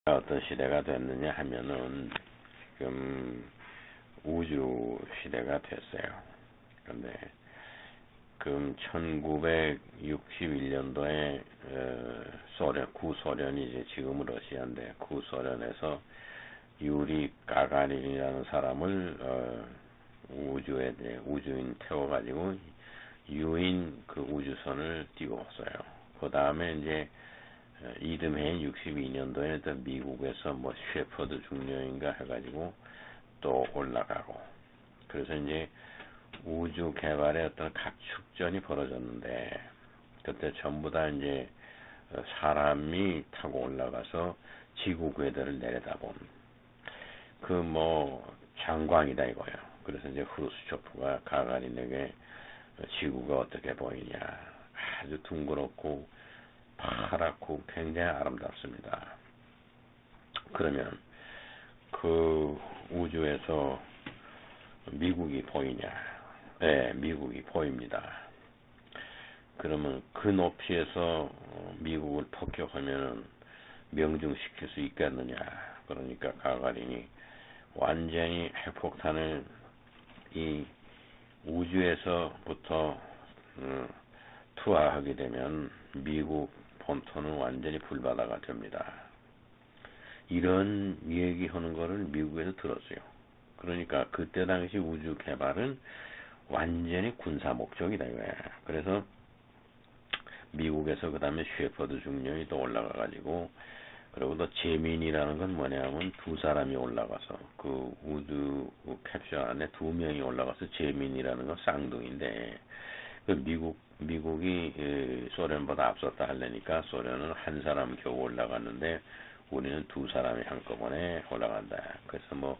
어떤 시대가 됐느냐 하면은 지금 우주 시대가 됐어요. 그런데 그 1961년도에 소련, 구소련이 이제 지금은 러시아인데 구소련에서 유리 가가린이라는 사람을 우주인 태워가지고 유인 그 우주선을 띄웠어요. 그 다음에 이제 이듬해 62년도에 또 미국에서 뭐 셰퍼드 중령인가 해가지고 또 올라가고, 그래서 이제 우주 개발의 어떤 각축전이 벌어졌는데, 그때 전부 다 이제 사람이 타고 올라가서 지구 궤도를 내려다본 그 뭐 장관이다 이거예요. 그래서 이제 후르츠초프가 가가린에게 지구가 어떻게 보이냐, 아주 둥그렇고 파랗고 굉장히 아름답습니다. 그러면 그 우주에서 미국이 보이냐? 네, 미국이 보입니다. 그러면 그 높이에서 미국을 폭격하면 명중시킬 수 있겠느냐? 그러니까 가가린이 완전히 핵폭탄을 이 우주에서부터 투하하게 되면 미국 본토는 완전히 불바다가 됩니다. 이런 얘기하는 거를 미국에서 들었어요. 그러니까 그때 당시 우주 개발은 완전히 군사 목적이다 이거야. 그래서 미국에서 그 다음에 셰퍼드 중령이 또 올라가가지고, 그리고 또 제민이라는 건 뭐냐면 두 사람이 올라가서 그 우주 캡슐 안에 두 명이 올라가서 제민이라는 건 쌍둥이인데, 그 미국이 소련보다 앞섰다 하려니까 소련은 한 사람 겨우 올라갔는데 우리는 두 사람이 한꺼번에 올라간다. 그래서 뭐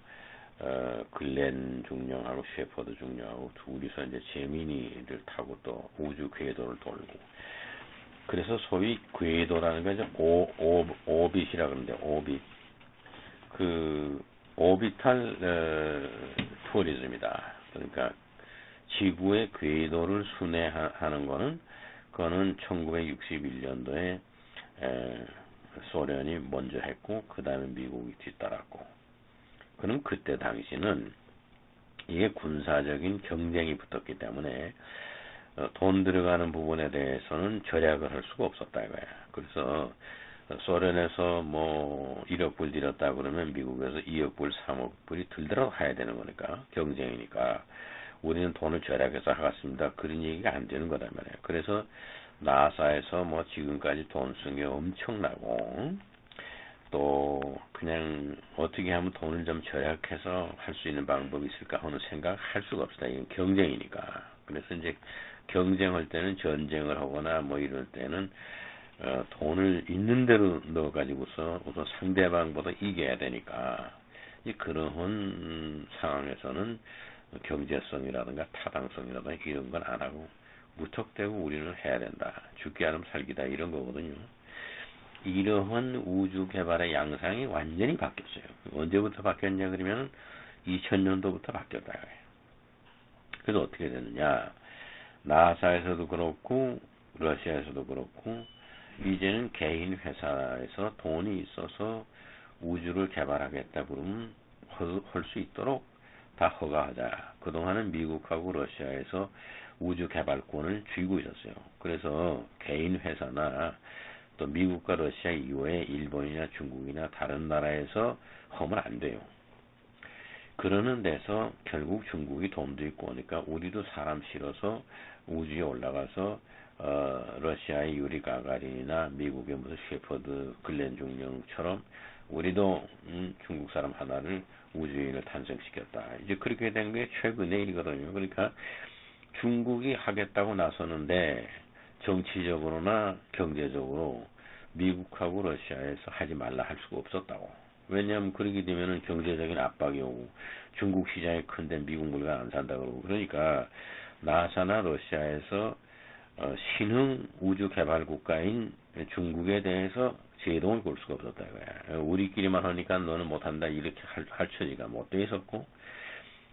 글렌 중령하고 셰퍼드 중령하고 둘이서 이제 제미니를 타고 또 우주 궤도를 돌고, 그래서 소위 궤도라는 게 이제 오빗이라 그러는데, 오빗, 그 오비탈 투어리즘이다. 그러니까 지구의 궤도를 순회하는 거는, 그거는 1961년도에 소련이 먼저 했고 그 다음에 미국이 뒤따랐고, 그럼 그때 당시는 이게 군사적인 경쟁이 붙었기 때문에 돈 들어가는 부분에 대해서는 절약을 할 수가 없었다 이거야. 그래서 소련에서 뭐 1억 불 들였다 그러면 미국에서 2억 불, 3억 불이 들더라도 해야 되는 거니까, 경쟁이니까 우리는 돈을 절약해서 하겠습니다. 그런 얘기가 안 되는 거단 말이에요. 그래서 나사에서 뭐 지금까지 돈 쓴 게 엄청나고, 또 그냥 어떻게 하면 돈을 좀 절약해서 할 수 있는 방법이 있을까 하는 생각 할 수가 없다. 이건 경쟁이니까. 그래서 이제 경쟁할 때는 전쟁을 하거나 뭐 이럴 때는 돈을 있는 대로 넣어가지고서 우선 상대방보다 이겨야 되니까, 그런 상황에서는 경제성이라든가 타당성이라든가 이런 건 안 하고 무턱대고 우리는 해야 된다. 죽기 않으면 살기다, 이런 거거든요. 이러한 우주 개발의 양상이 완전히 바뀌었어요. 언제부터 바뀌었냐 그러면 2000년도부터 바뀌었다. 그래서 어떻게 됐느냐, 나사에서도 그렇고 러시아에서도 그렇고 이제는 개인 회사에서 돈이 있어서 우주를 개발하겠다 그러면 할 수 있도록 다 허가하자. 그동안은 미국하고 러시아에서 우주 개발권을 쥐고 있었어요. 그래서 개인 회사나 또 미국과 러시아 이외에 일본이나 중국이나 다른 나라에서 하면 안 돼요. 그러는 데서 결국 중국이 돈도 있고 하니까 우리도 사람 실어서 우주에 올라가서 러시아의 유리 가가린이나 미국의 무슨 셰퍼드 글렌 중령처럼 우리도 중국 사람 하나를 우주인을 탄생시켰다. 이제 그렇게 된 게 최근의 일이거든요. 그러니까 중국이 하겠다고 나서는데 정치적으로나 경제적으로 미국하고 러시아에서 하지 말라 할 수가 없었다고. 왜냐하면 그렇게 되면은 경제적인 압박이 오고 중국 시장이 큰데 미국 물건 안 산다 그러고, 그러니까 나사나 러시아에서 신흥 우주 개발 국가인 중국에 대해서 제동을 걸 수가 없었다 이거야. 우리끼리만 하니까 너는 못한다 이렇게 할 처지가 못 돼 있었고,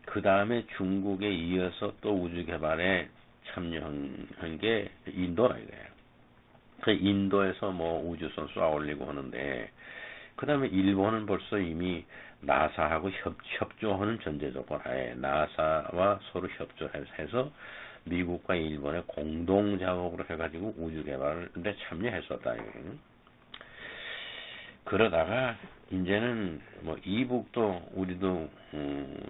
그 다음에 중국에 이어서 또 우주 개발에 참여한 게 인도라 이거예요. 그 인도에서 뭐 우주선 쏘아 올리고 하는데 그 다음에 일본은 벌써 이미 나사하고 협조하는 전제 조건 하에 나사와 서로 협조해서 미국과 일본의 공동 작업으로 해가지고 우주 개발에 참여했었다. 그러다가 이제는 뭐 이북도 우리도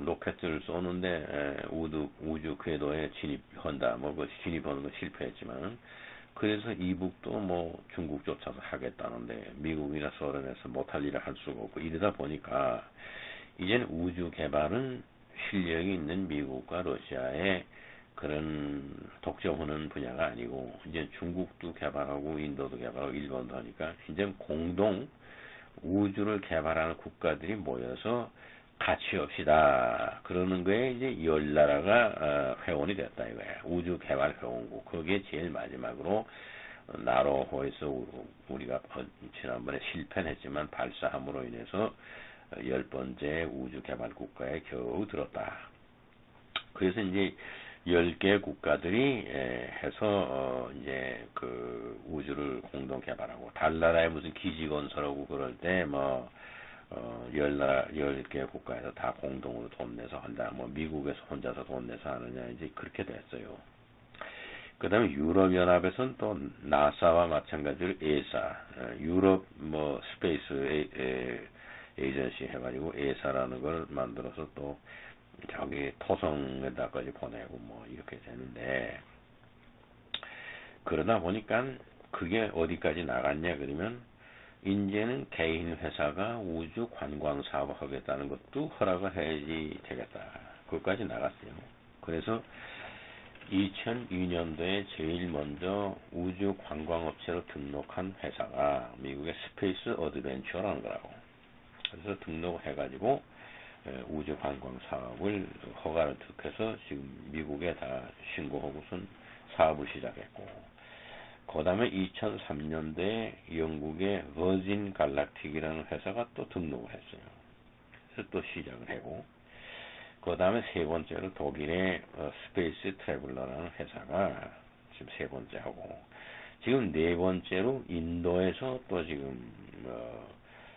로켓을 쏘는데 우주 궤도에 진입한다. 뭐 그 진입하는 거 실패했지만 그래서 이북도 뭐 중국 쫓아서 하겠다는데 미국이나 소련에서 못할 일을 할 수가 없고 이러다 보니까 이제는 우주 개발은 실력이 있는 미국과 러시아의 그런 독점하는 분야가 아니고 이제 중국도 개발하고 인도도 개발하고 일본도 하니까 이제 공동 우주를 개발하는 국가들이 모여서 같이 합시다. 그러는 거에 이제 열 나라가 회원이 됐다 이거야. 우주 개발 회원국. 거기에 제일 마지막으로 나로호에서 우리가 지난번에 실패했지만 발사함으로 인해서 10번째 우주 개발 국가에 겨우 들었다. 그래서 이제 10개 국가들이 해서 이제 그 우주를 공동 개발하고 달나라에 무슨 기지 건설하고 그럴 때 뭐 10개 국가에서 다 공동으로 돈 내서 한다. 뭐 미국에서 혼자서 돈 내서 하느냐 이제 그렇게 됐어요. 그 다음에 유럽연합에서는 또 나사와 마찬가지로 에사, 유럽 뭐 스페이스 에이전시 해가지고 에사라는 걸 만들어서 또 저기 토성에다까지 보내고 뭐 이렇게 되는데 그러다 보니까 그게 어디까지 나갔냐 그러면 이제는 개인 회사가 우주 관광 사업을 하겠다는 것도 허락을 해야지 되겠다. 그것까지 나갔어요. 그래서 2002년도에 제일 먼저 우주 관광업체로 등록한 회사가 미국의 스페이스 어드벤처라는 거라고. 그래서 등록을 해가지고 우주 관광 사업을 허가를 득해서 지금 미국에 다 신고하고선 사업을 시작했고, 그 다음에 2003년도에 영국의 버진 갈락틱이라는 회사가 또 등록을 했어요. 그래서 또 시작을 하고, 그 다음에 세 번째로 독일의 스페이스 트래블러라는 회사가 지금 세 번째 하고, 지금 네 번째로 인도에서 또 지금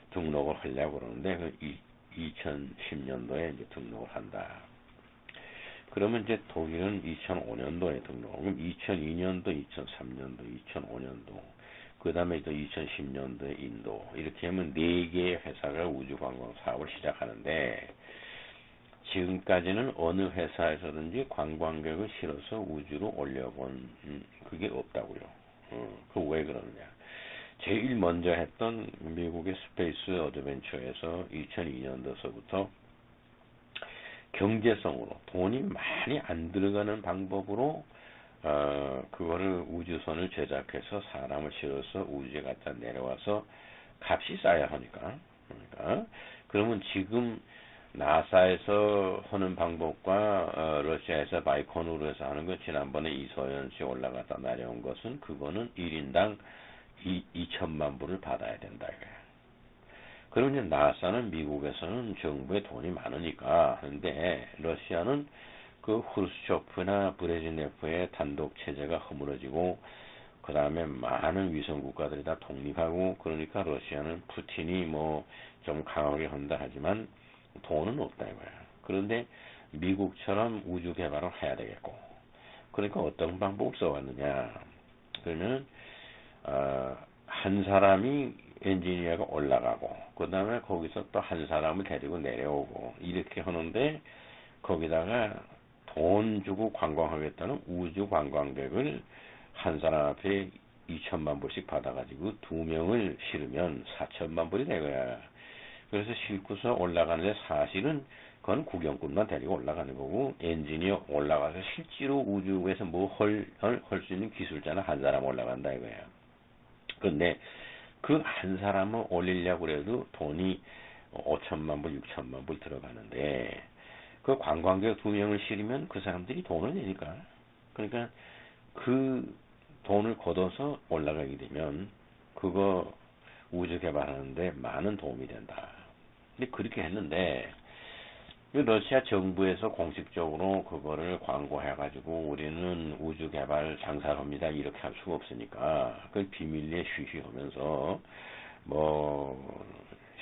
등록을 하려고 그러는데 2010년도에 이제 등록을 한다. 그러면 이제 독일은 2005년도에 등록, 그럼 2002년도, 2003년도, 2005년도, 그 다음에 또 2010년도에 인도, 이렇게 하면 4개의 회사가 우주관광 사업을 시작하는데, 지금까지는 어느 회사에서든지 관광객을 실어서 우주로 올려본 그게 없다고요. 그 왜 그러느냐. 제일 먼저 했던 미국의 스페이스 어드벤처에서 2002년도서부터 경제성으로 돈이 많이 안 들어가는 방법으로 그거를 우주선을 제작해서 사람을 실어서 우주에 갖다 내려와서 값이 싸야 하니까. 그러면 지금 나사에서 하는 방법과 러시아에서 바이코누르에서 해서 하는 거 지난번에 이소연 씨 올라갔다 내려온 것은 그거는 1인당 2천만 불을 받아야 된다 이거야. 그러면 이제 나사는 미국에서는 정부에 돈이 많으니까 하는데 러시아는 그 후르츠초프나 브레즈네프의 단독 체제가 허물어지고 그 다음에 많은 위성 국가들이 다 독립하고 그러니까 러시아는 푸틴이 뭐 좀 강하게 한다 하지만 돈은 없다 이거야. 그런데 미국처럼 우주 개발을 해야 되겠고 그러니까 어떤 방법을 써왔느냐 그러면 한 사람이 엔지니어가 올라가고 그 다음에 거기서 또 한 사람을 데리고 내려오고 이렇게 하는데 거기다가 돈 주고 관광하겠다는 우주 관광객을 한 사람 앞에 2천만 불씩 받아가지고 2명을 실으면 4천만 불이 되거야. 그래서 싣고서 올라가는데 사실은 그건 구경꾼만 데리고 올라가는 거고 엔지니어 올라가서 실제로 우주에서 뭐 할 수 있는 기술자는 한 사람 올라간다 이거야. 그런데 그 한 사람을 올리려고 그래도 돈이 5천만 불, 6천만 불 들어가는데 그 관광객 2명을 실으면 그 사람들이 돈을 내니까. 그러니까 그 돈을 걷어서 올라가게 되면 그거 우주 개발하는데 많은 도움이 된다. 근데 그렇게 했는데 러시아 정부에서 공식적으로 그거를 광고해가지고 우리는 우주 개발 장사를 합니다 이렇게 할 수가 없으니까 그걸 비밀리에 쉬쉬하면서 뭐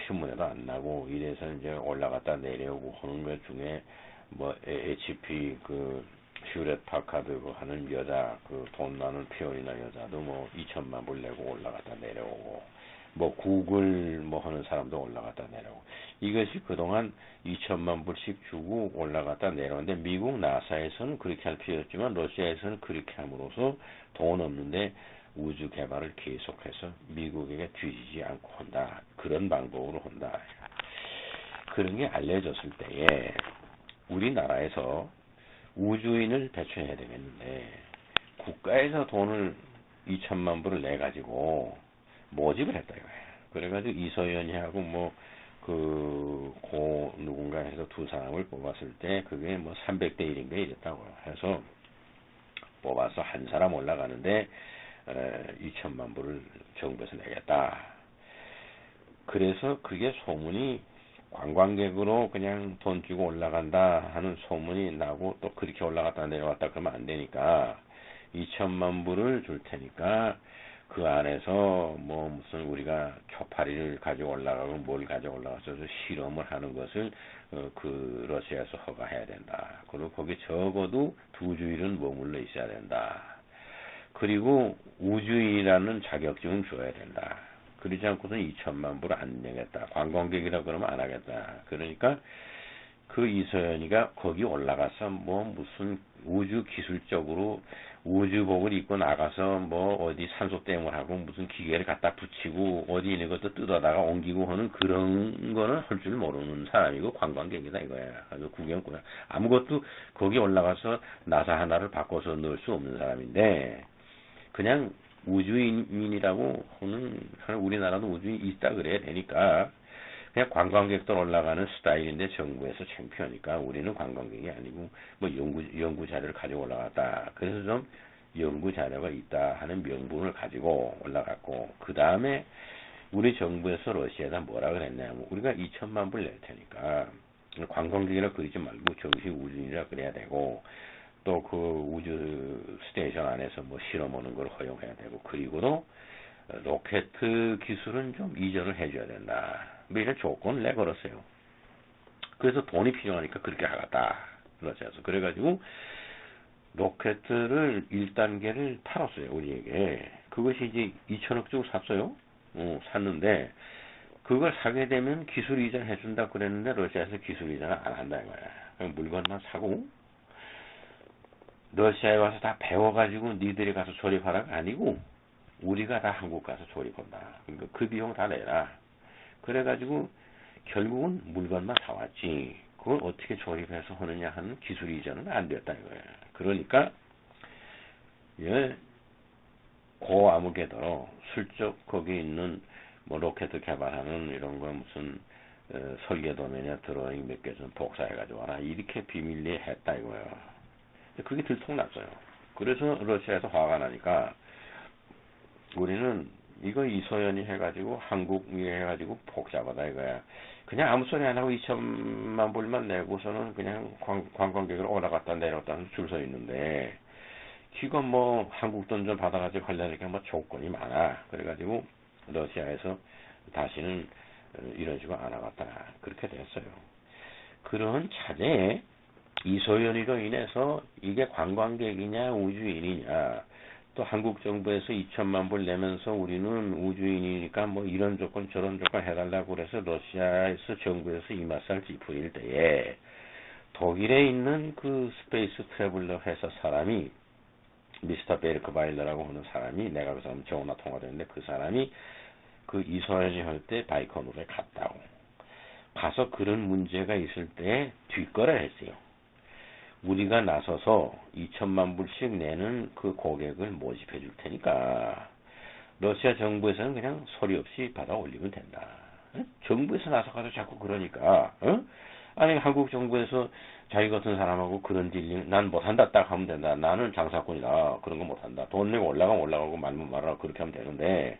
신문에도 안 나고 이래서 이제 올라갔다 내려오고 하는 것 중에 뭐 HP 그 휴렛 파카드 그 하는 여자 그 돈 많은 피어리나 여자도 뭐 2천만 불 내고 올라갔다 내려오고 뭐 구글 뭐 하는 사람도 올라갔다 내려오고 이것이 그동안 2천만 불씩 주고 올라갔다 내려오는데 미국 나사에서는 그렇게 할 필요 없지만 러시아에서는 그렇게 함으로써 돈 없는데 우주 개발을 계속해서 미국에게 뒤지지 않고 한다. 그런 방법으로 한다. 그런 게 알려졌을 때에 우리나라에서 우주인을 배출해야 되겠는데 국가에서 돈을 2천만 불을 내가지고 모집을 했다 이거야. 그래가지고 이서연이하고 뭐 고 누군가 해서 두 사람을 뽑았을 때 그게 뭐 300대 1인가 이랬다고 해서 뽑아서 한 사람 올라가는데 2천만 불을 정부에서 내겠다. 그래서 그게 소문이 관광객으로 그냥 돈 주고 올라간다 하는 소문이 나고 또 그렇게 올라갔다 내려왔다 그러면 안 되니까 2천만 불을 줄 테니까 그 안에서 뭐 무슨 우리가 초파리를 가지고 올라가고 뭘 가지고 올라가서 실험을 하는 것을 그 러시아에서 허가해야 된다. 그리고 거기 적어도 2주일은 머물러 있어야 된다. 그리고 우주인이라는 자격증을 줘야 된다. 그러지 않고서는 2천만 불을 안 내겠다. 관광객이라 그러면 안 하겠다. 그러니까 그 이서연이가 거기 올라가서 뭐 무슨 우주 기술적으로 우주복을 입고 나가서 뭐 어디 산소댐을 하고 무슨 기계를 갖다 붙이고 어디 있는 것도 뜯어다가 옮기고 하는 그런 거는 할 줄 모르는 사람이고 관광객이다 이거야. 그래서 구경꾼 아무것도 거기 올라가서 나사 하나를 바꿔서 넣을 수 없는 사람인데 그냥 우주인이라고 하는 우리나라도 우주인이 있다 그래야 되니까 그냥 관광객들 올라가는 스타일인데 정부에서 창피하니까 우리는 관광객이 아니고 뭐 연구 자료를 가지고 올라갔다. 그래서 좀 연구 자료가 있다 하는 명분을 가지고 올라갔고 그 다음에 우리 정부에서 러시아에다 뭐라 그랬냐면 우리가 2천만 불 낼 테니까 관광객이라 그러지 말고 정식 우주인이라 그래야 되고 또 그 우주 스테이션 안에서 뭐 실험하는 걸 허용해야 되고 그리고도 로켓 기술은 좀 이전을 해줘야 된다. 뭐 이런 조건을 내걸었어요. 그래서 돈이 필요하니까 그렇게 하겠다. 러시아에서. 그래가지고 로켓을 1단계를 팔았어요. 우리에게. 그것이 이제 2천억 주고 샀어요. 샀는데 그걸 사게 되면 기술 이전 해준다 그랬는데 러시아에서 기술 이전을 안 한다 이거야. 그냥 물건만 사고 러시아에 와서 다 배워가지고 니들이 가서 조립하라가 아니고 우리가 다 한국 가서 조립한다. 그러니까 그 비용 다 내라. 그래가지고 결국은 물건만 사왔지. 그걸 어떻게 조립해서 하느냐 하는 기술 이전은 안 됐다 이거야. 그러니까 예, 고 아무개더러 슬쩍 거기 있는 뭐 로켓 개발하는 이런 거 무슨 설계 도면에 드로잉 몇 개 좀 복사해가지고 와라 이렇게 비밀리에 했다 이거야. 그게 들통났어요. 그래서 러시아에서 화가 나니까 우리는 이거 이서연이 해가지고 한국이 해가지고 복잡하다 이거야. 그냥 아무 소리 안 하고 2천만 불만 내고서는 그냥 관광객을 올라갔다 내려갔다 줄 서 있는데 지금 뭐 한국 돈 좀 받아가지고 하려니까 뭐 조건이 많아. 그래가지고 러시아에서 다시는 이런 식으로 안 하겠다. 그렇게 됐어요. 그런 차제에 이소연이로 인해서 이게 관광객이냐 우주인이냐 또 한국 정부에서 2천만 불 내면서 우리는 우주인이니까 뭐 이런 조건 저런 조건 해달라고 그래서 러시아에서 정부에서 이 맛살 찌푸릴 때에 독일에 있는 그 스페이스 트래블러 회사 사람이 미스터 베르크바일러라고 하는 사람이 내가 그 사람 전화 통화됐는데 그 사람이 그 이소연이 할 때 바이커누르에 갔다고 가서 그런 문제가 있을 때 뒷거래 했어요. 우리가 나서서 2천만 불씩 내는 그 고객을 모집해 줄 테니까 러시아 정부에서는 그냥 소리 없이 받아 올리면 된다. 정부에서 나서가서 자꾸 그러니까 아니 한국 정부에서 자기 같은 사람하고 그런 딜링 난 못한다 딱 하면 된다. 나는 장사꾼이다. 그런 거 못한다. 돈 내고 올라가면 올라가고 말면 말아라 그렇게 하면 되는데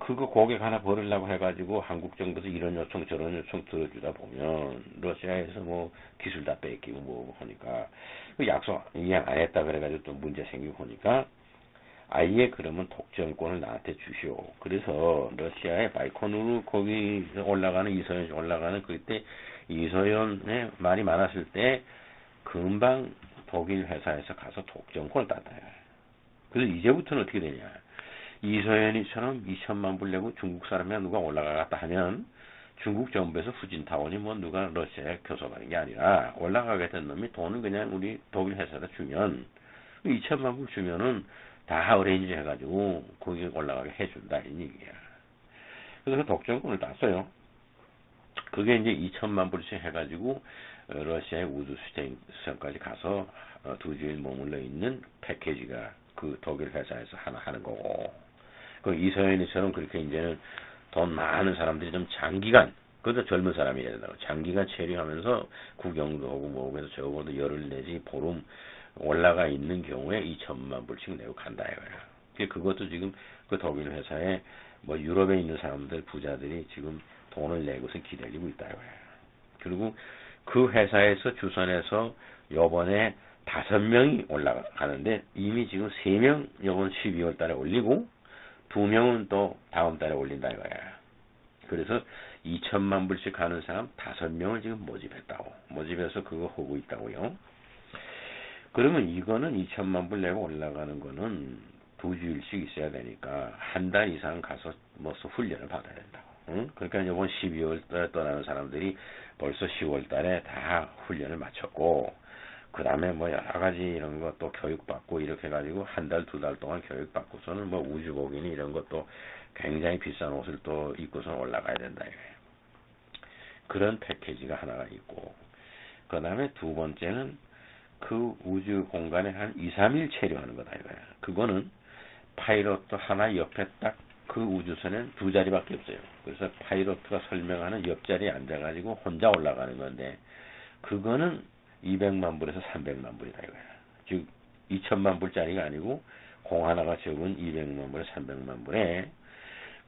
그거 고객 하나 버리려고 해가지고 한국 정부에서 이런 요청 저런 요청 들어주다 보면 러시아에서 뭐 기술 다 뺏기고 뭐 하니까 그 약속 이행 안 했다 그래가지고 또 문제 생기고 하니까 아예 그러면 독점권을 나한테 주시오. 그래서 러시아의 바이코누르 거기 올라가는 이소연 올라가는 그때 이소연의 말이 많았을 때 금방 독일 회사에서 가서 독점권을 땄다. 그래서 이제부터는 어떻게 되냐? 이소연이처럼 2천만 불 내고 중국 사람이 누가 올라가겠다 하면 중국 정부에서 후진타원이 뭐 누가 러시아에 교섭하는 게 아니라 올라가게 된 놈이 돈은 그냥 우리 독일 회사에다 주면 2천만 불 주면은 다 어레인지 해가지고 거기 올라가게 해준다 이 얘기야. 그래서 그 독점권을 땄어요. 그게 이제 2천만 불씩 해가지고 러시아의 우주 수정까지 가서 2주일 머물러 있는 패키지가 그 독일 회사에서 하나 하는 거고. 그 이서연이처럼 그렇게 이제는 돈 많은 사람들이 좀 장기간, 그것도 젊은 사람이어야 된다고. 장기간 체류하면서 구경도 하고 뭐 해서 적어도 열흘 내지 보름 올라가 있는 경우에 2천만 불씩 내고 간다 이거야. 그것도 지금 그 독일 회사에 뭐 유럽에 있는 사람들 부자들이 지금 돈을 내고서 기다리고 있다 이거야. 그리고 그 회사에서 주선해서 요번에 5명이 올라가는데 이미 지금 3명 요번 12월 달에 올리고 2명은 또 다음 달에 올린다 이거야. 그래서 2천만 불씩 하는 사람 5명을 지금 모집했다고. 모집해서 그거 하고 있다고요. 그러면 이거는 2천만 불 내고 올라가는 거는 2주일씩 있어야 되니까 한 달 이상 가서 뭐서 훈련을 받아야 된다고. 응? 그러니까 이번 12월 달에 떠나는 사람들이 벌써 10월 달에 다 훈련을 마쳤고 그 다음에 뭐 여러 가지 이런 것도 교육받고 이렇게 해가지고 한 달, 2달 동안 교육받고서는 뭐 우주복이니 이런 것도 굉장히 비싼 옷을 또 입고서 올라가야 된다. 그런 패키지가 하나가 있고 그 다음에 두 번째는 그 우주 공간에 한 2, 3일 체류하는 거다 이거야. 그거는 파이로트 하나 옆에 딱 그 우주선엔 2자리밖에 없어요. 그래서 파이로트가 설명하는 옆자리에 앉아가지고 혼자 올라가는 건데 그거는 200만 불에서 300만 불이다 이거야. 즉 2천만 불짜리가 아니고 공 하나가 적은 200만 불에 300만 불에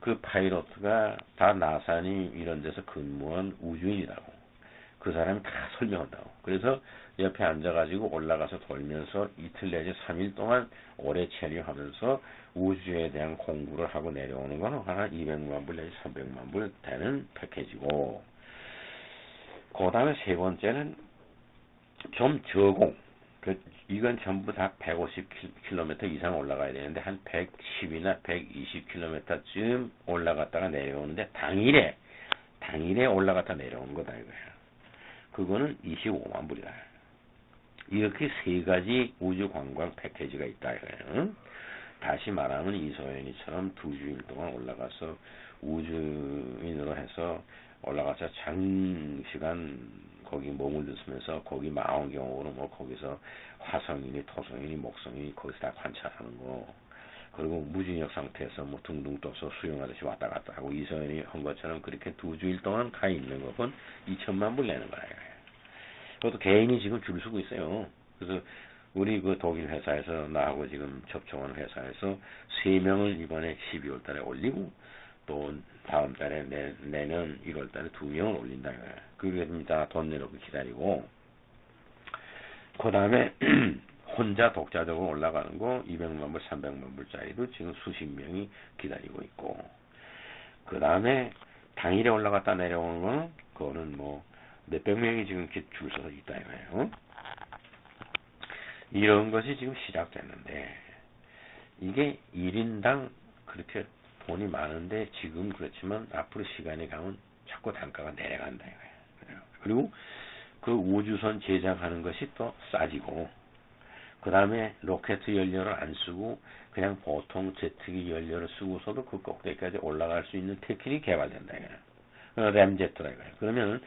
그 파이로트가 다 나사니 이런 데서 근무한 우주인이라고. 그 사람이 다 설명한다고. 그래서 옆에 앉아가지고 올라가서 돌면서 이틀 내지 3일 동안 오래 체류하면서 우주에 대한 공부를 하고 내려오는 거는 하나 200만 불 내지 300만 불 되는 패키지고 그 다음에 세 번째는 좀 저공. 이건 전부 다 150km 이상 올라가야 되는데 한 110이나 120km쯤 올라갔다가 내려오는데 당일에 올라갔다 내려오는 거다 이거야. 그거는 25만 불이다. 이렇게 세 가지 우주 관광 패키지가 있다 이거예요. 다시 말하면 이소연이처럼 2주일 동안 올라가서 우주인으로 해서 올라가서 장시간 거기 머물면서 거기 망원경으로 뭐 거기서 화성이니 토성이니 목성이니 거기서 다 관찰하는 거. 그리고 무중력 상태에서 뭐 둥둥 떠서 수영하듯이 왔다 갔다 하고 이소연이 한 것처럼 그렇게 2주일 동안 가 있는 것은 2천만 불 내는 거야. 그것도 개인이 지금 줄 서고 있어요. 그래서 우리 그 독일 회사에서 나하고 지금 접촉한 회사에서 3명을 이번에 12월 달에 올리고 또 다음 달에 내년 1월 달에 2명을 올린다 이거야. 그게 다 돈 내놓고 기다리고 그 다음에 혼자 독자적으로 올라가는 거 200만 불, 300만 불짜리도 지금 수십 명이 기다리고 있고 그 다음에 당일에 올라갔다 내려오는 거는 그거는 뭐 몇백 명이 지금 줄 서서 있다 이거예요. 이런 것이 지금 시작됐는데 이게 1인당 그렇게 돈이 많은데 지금 그렇지만 앞으로 시간이 가면 자꾸 단가가 내려간다 이거예요. 그리고 그 우주선 제작하는 것이 또 싸지고 그 다음에 로켓 연료를 안 쓰고 그냥 보통 제트기 연료를 쓰고서도 그 꼭대기까지 올라갈 수 있는 테크닉이 개발된다 이거예요. 램제트라 이거예요. 그러면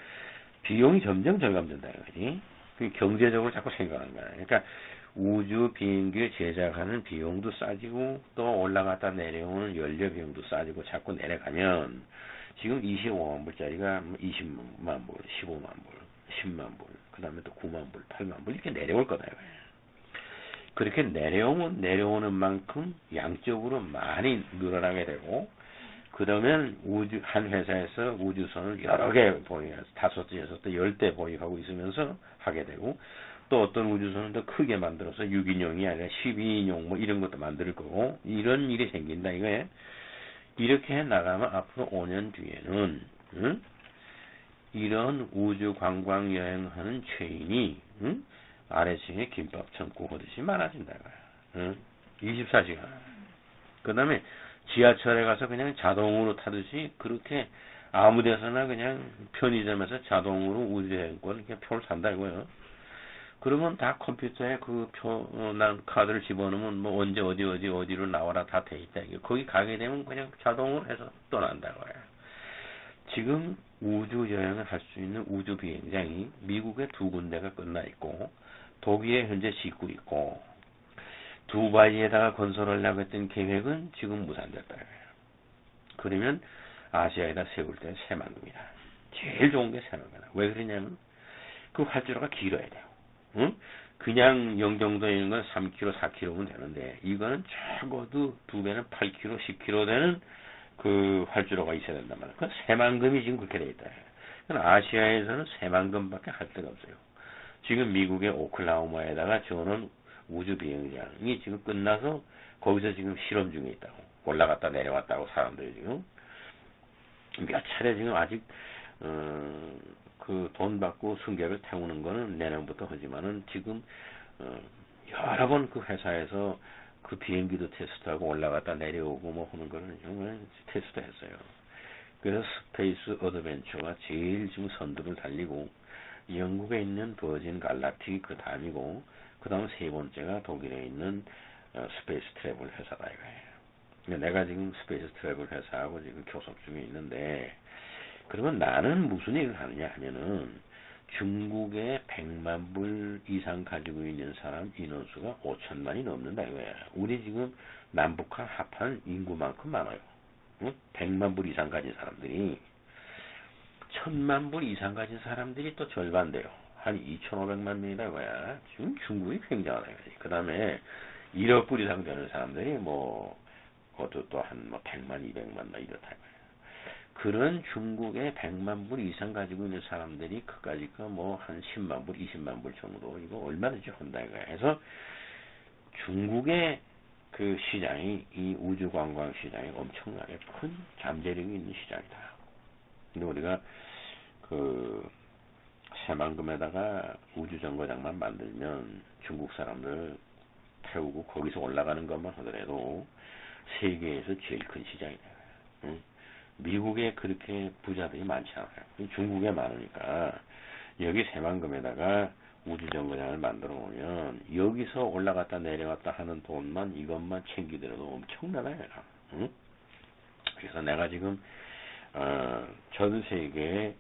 비용이 점점 절감된다 이거지. 그 경제적으로 자꾸 생각하는 거야. 그러니까 우주 비행기 제작하는 비용도 싸지고 또 올라갔다 내려오는 연료 비용도 싸지고 자꾸 내려가면 지금 25만 불짜리가 20만 불, 15만 불, 10만 불, 그 다음에 또 9만 불, 8만 불 이렇게 내려올 거다 이거야. 그렇게 내려오면 내려오는 만큼 양적으로 많이 늘어나게 되고 그러면 한 회사에서 우주선을 여러 개 보유해서 5대, 6대, 10대 보유하고 있으면서 하게 되고 또 어떤 우주선은 더 크게 만들어서 6인용이 아니라 12인용 뭐 이런 것도 만들 거고 이런 일이 생긴다 이거예요. 이렇게 해 나가면 앞으로 5년 뒤에는 응? 이런 우주 관광 여행하는 체인이 응? 아래층에 김밥 천국 하듯이 많아진다 이거야. 응? 24시간. 그 다음에 지하철에 가서 그냥 자동으로 타듯이 그렇게 아무 데서나 그냥 편의점에서 자동으로 우주여행권 이렇게 표를 산다 이거예요. 그러면 다 컴퓨터에 그 난 카드를 집어넣으면 뭐 언제 어디로 나와라 다 돼 있다. 거기 가게 되면 그냥 자동으로 해서 떠난다 거야. 지금 우주 여행을 할 수 있는 우주 비행장이 미국에 2군데가 끝나 있고 독일에 현재 짓고 있고 두바이에다가 건설하려고 했던 계획은 지금 무산됐다. 그러면 아시아에다 세울 때 새만금이다. 제일 좋은 게 새만금이다. 왜 그러냐면 그 활주로가 길어야 돼요. 응? 그냥 영종도에 있는 건 3km, 4km면 되는데 이거는 적어도 2배는 8km, 10km 되는 그 활주로가 있어야 된단 말이에요. 그 새만금이 지금 그렇게 돼 있다. 아시아에서는 새만금밖에 할 데가 없어요. 지금 미국의 오클라호마에다가 저는 우주 비행장이 지금 끝나서 거기서 지금 실험 중에 있다고. 올라갔다 내려왔다고 사람들이 지금 몇 차례 지금 아직 그 돈 받고 승객을 태우는 거는 내년부터 하지만은 지금 여러 번 그 회사에서 그 비행기도 테스트하고 올라갔다 내려오고 뭐 하는 거는 정말 테스트 했어요. 그래서 스페이스 어드벤처가 제일 지금 선두를 달리고 영국에 있는 버진 갈락틱이 그 다음이고 그 다음 세 번째가 독일에 있는 스페이스 트래블 회사다 이거예요. 내가 지금 스페이스 트래블 회사하고 지금 교섭 중에 있는데 그러면 나는 무슨 일을 하느냐 하면은 중국에 100만 불 이상 가지고 있는 사람 인원수가 5천만이 넘는다 이거야. 우리 지금 남북한 합한 인구만큼 많아요. 응? 100만 불 이상 가진 사람들이 1000만 불 이상 가진 사람들이 또 절반 돼요. 한 2,500만 명이다 이거야. 지금 중국이 굉장하다 이거지. 그 다음에 1억 불 이상 되는 사람들이 뭐 그것도 또 한 뭐 100만, 200만 이렇다 이거야. 그런 중국에 100만 불 이상 가지고 있는 사람들이 그까짓 거 뭐 한 10만 불, 20만 불 정도 이거 얼마든지 한다 이거야. 해서 중국의 그 시장이 이 우주 관광 시장이 엄청나게 큰 잠재력이 있는 시장이다. 근데 우리가 그 새만금에다가 우주 정거장만 만들면 중국 사람들 태우고 거기서 올라가는 것만 하더라도 세계에서 제일 큰 시장이다. 응? 미국에 그렇게 부자들이 많지 않아요. 중국에 많으니까 여기 새만금에다가 우주정거장을 만들어 놓으면 여기서 올라갔다 내려갔다 하는 돈만 이것만 챙기더라도 엄청나다. 응? 그래서 내가 지금 전 세계에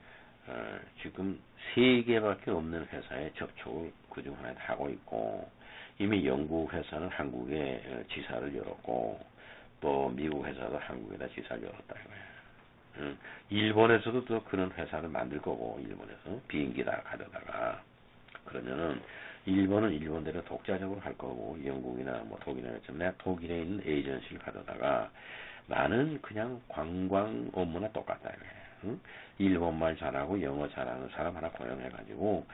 지금 3개밖에 없는 회사에 접촉을 그중 하나에 하고 있고 이미 영국 회사는 한국에 지사를 열었고 또 미국 회사도 한국에다 지사를 열었다 이거야. 일본에서도 또 그런 회사를 만들 거고 일본에서 비행기다 가져다가 그러면은 일본은 일본대로 독자적으로 할 거고 영국이나 뭐 독일이나 내가 독일에 있는 에이전시를 가져다가 나는 그냥 관광 업무나 똑같다 이거야. 응? 일본말 잘하고 영어 잘하는 사람 하나 고용해가지고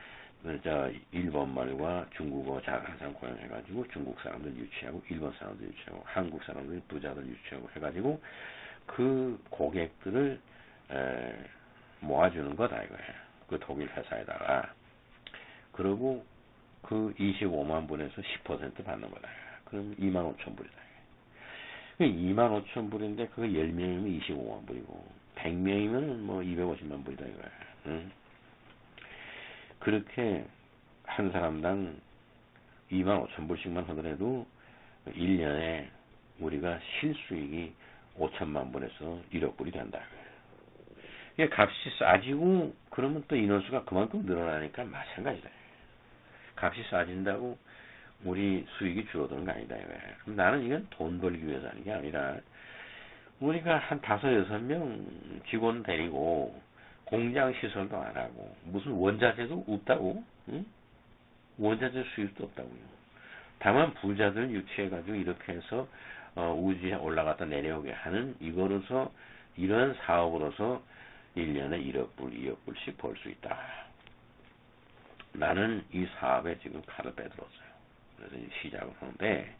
저 일본말과 중국어 잘하는 사람 고용해가지고 중국 사람들 유치하고 일본 사람들 유치하고 한국 사람들 부자들 유치하고 해가지고 그 고객들을 모아주는 거다 이거예요. 그 독일 회사에다가 그리고 그 25만 불에서 10% 받는 거다. 그럼 2만 5천 불이다. 2만 5천 불인데 그거 10명이면 25만 불이고 100명이면 뭐 250만 불이다 이거야. 응? 그렇게 한 사람당 2만 5천 불씩만 하더라도 1년에 우리가 실수익이 5천만 불에서 1억 불이 된다. 이게 값이 싸지고 그러면 또 인원수가 그만큼 늘어나니까 마찬가지다. 값이 싸진다고 우리 수익이 줄어드는 거 아니다. 그럼 나는 이건 돈 벌기 위해서 하는 게 아니라 우리가 한 5, 6명 직원 데리고 공장 시설도 안 하고 무슨 원자재도 없다고? 응? 원자재 수입도 없다고요. 다만 부자들 유치해가지고 이렇게 해서 우주에 올라갔다 내려오게 하는 이거로서 이런 사업으로서 1년에 1억 불, 2억 불씩 벌 수 있다. 나는 이 사업에 지금 칼을 빼들었어요. 그래서 시작을 하는데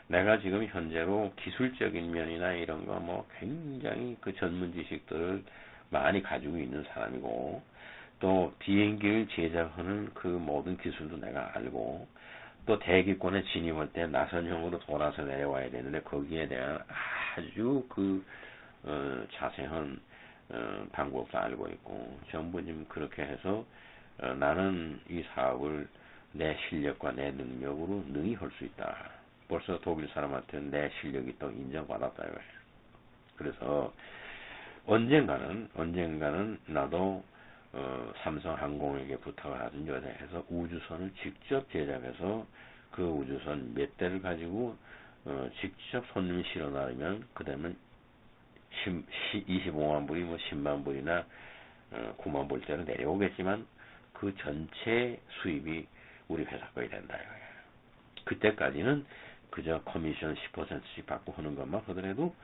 내가 지금 현재로 기술적인 면이나 이런 거 뭐 굉장히 그 전문 지식들을 많이 가지고 있는 사람이고 또 비행기를 제작하는 그 모든 기술도 내가 알고 또 대기권에 진입할 때 나선형으로 돌아서 내려와야 되는데 거기에 대한 아주 자세한 방법도 알고 있고 전부 지금 그렇게 해서 나는 이 사업을 내 실력과 내 능력으로 능히 할 수 있다. 벌써 독일 사람한테는 내 실력이 또 인정받았다 이거예요. 그래서 언젠가는 나도 삼성항공에게 부탁을 하든지 해서 우주선을 직접 제작해서 그 우주선 몇 대를 가지고 직접 손님 실어 나르면 그다음에 25만 불이 뭐 10만 불이나 9만 불대로 내려오겠지만 그 전체 수입이 우리 회사 거에 된다 이거예요. 그때까지는 그저 커미션 10%씩 받고 하는 것만 하더라도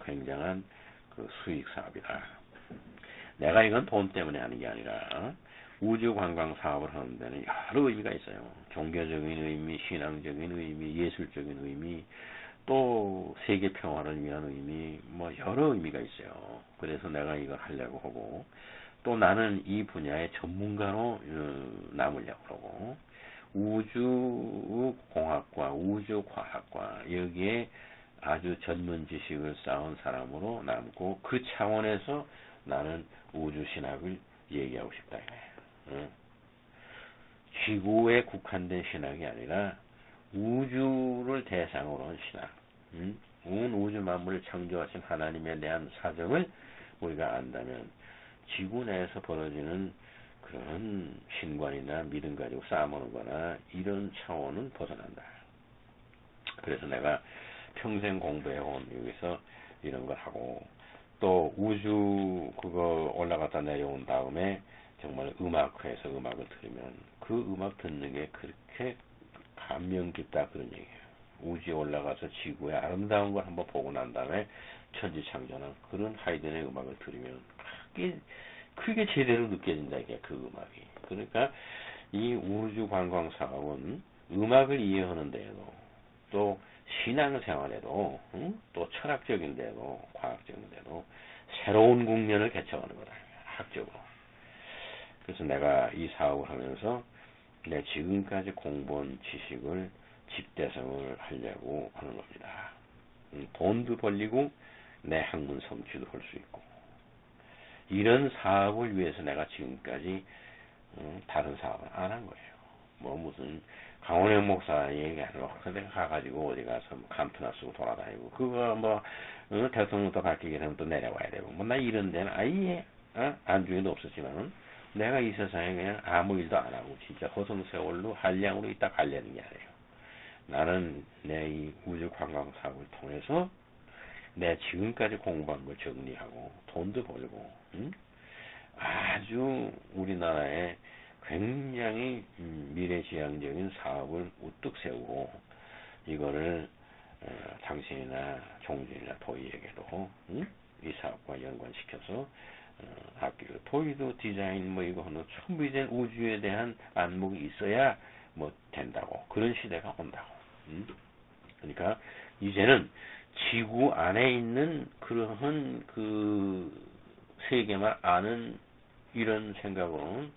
굉장한 그 수익 사업이다. 내가 이건 돈 때문에 하는 게 아니라 우주 관광 사업을 하는 데는 여러 의미가 있어요. 종교적인 의미, 신앙적인 의미, 예술적인 의미, 또 세계 평화를 위한 의미, 뭐 여러 의미가 있어요. 그래서 내가 이걸 하려고 하고 또 나는 이 분야의 전문가로 남으려고 그러고 우주공학과 우주과학과 여기에 아주 전문 지식을 쌓은 사람으로 남고 그 차원에서 나는 우주신학을 얘기하고 싶다. 지구에 국한된 신학이 아니라 우주를 대상으로 한 신학. 온 우주 만물을 창조하신 하나님에 대한 사정을 우리가 안다면 지구 내에서 벌어지는 그런 신관이나 믿음 가지고 싸우는 거나 이런 차원은 벗어난다. 그래서 내가 평생 공부해온 여기서 이런 걸 하고 또 우주 그거 올라갔다 내려온 다음에 정말 음악회에서 음악을 들으면 그 음악 듣는 게 그렇게 감명 깊다 그런 얘기예요. 우주에 올라가서 지구의 아름다운 걸 한번 보고 난 다음에 천지창조나 그런 하이든의 음악을 들으면 크게 제대로 느껴진다 이게 그 음악이. 그러니까 이 우주 관광 사업은 음악을 이해하는 데에도 또 신앙생활에도 또 철학적인 데도 과학적인 데도 새로운 국면을 개척하는 거다. 학적으로. 그래서 내가 이 사업을 하면서 내 지금까지 공부한 지식을 집대성을 하려고 하는 겁니다. 돈도 벌리고 내 학문 성취도 할 수 있고 이런 사업을 위해서 내가 지금까지 다른 사업을 안 한 거예요. 뭐 무슨 강원영 목사 얘기하러 그때 가가지고 어디 가서 뭐 감투나 쓰고 돌아다니고 그거 뭐 대통령도 바뀌게 되면 또 내려와야 되고 뭐 나 이런 데는 아예 안중에도 없었지만은 내가 이 세상에 그냥 아무 일도 안 하고 진짜 허송세월로 한량으로 있다 가려는 게 아니에요. 나는 내 이 우주 관광 사업을 통해서 내 지금까지 공부한 걸 정리하고 돈도 벌고 아주 우리나라에 굉장히 미래지향적인 사업을 우뚝 세우고 이거를 당신이나 종진이나 도희에게도 이 사업과 연관시켜서 학교 도희도 디자인 뭐 이거 하는 전부 이제 우주에 대한 안목이 있어야 뭐 된다고 그런 시대가 온다고. 그러니까 이제는 지구 안에 있는 그러한 그 세계만 아는 이런 생각으로는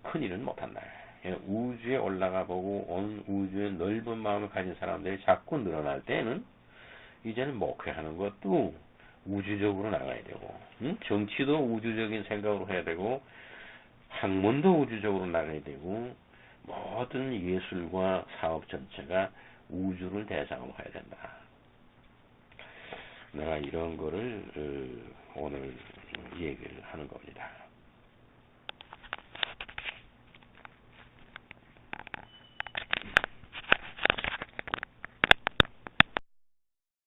큰일은 못한다. 우주에 올라가 보고 온 우주의 넓은 마음을 가진 사람들이 자꾸 늘어날 때는 이제는 목회하는 것도 우주적으로 나가야 되고 정치도 우주적인 생각으로 해야 되고 학문도 우주적으로 나가야 되고 모든 예술과 사업 전체가 우주를 대상으로 해야 된다. 내가 이런 거를 오늘 얘기를 하는 겁니다.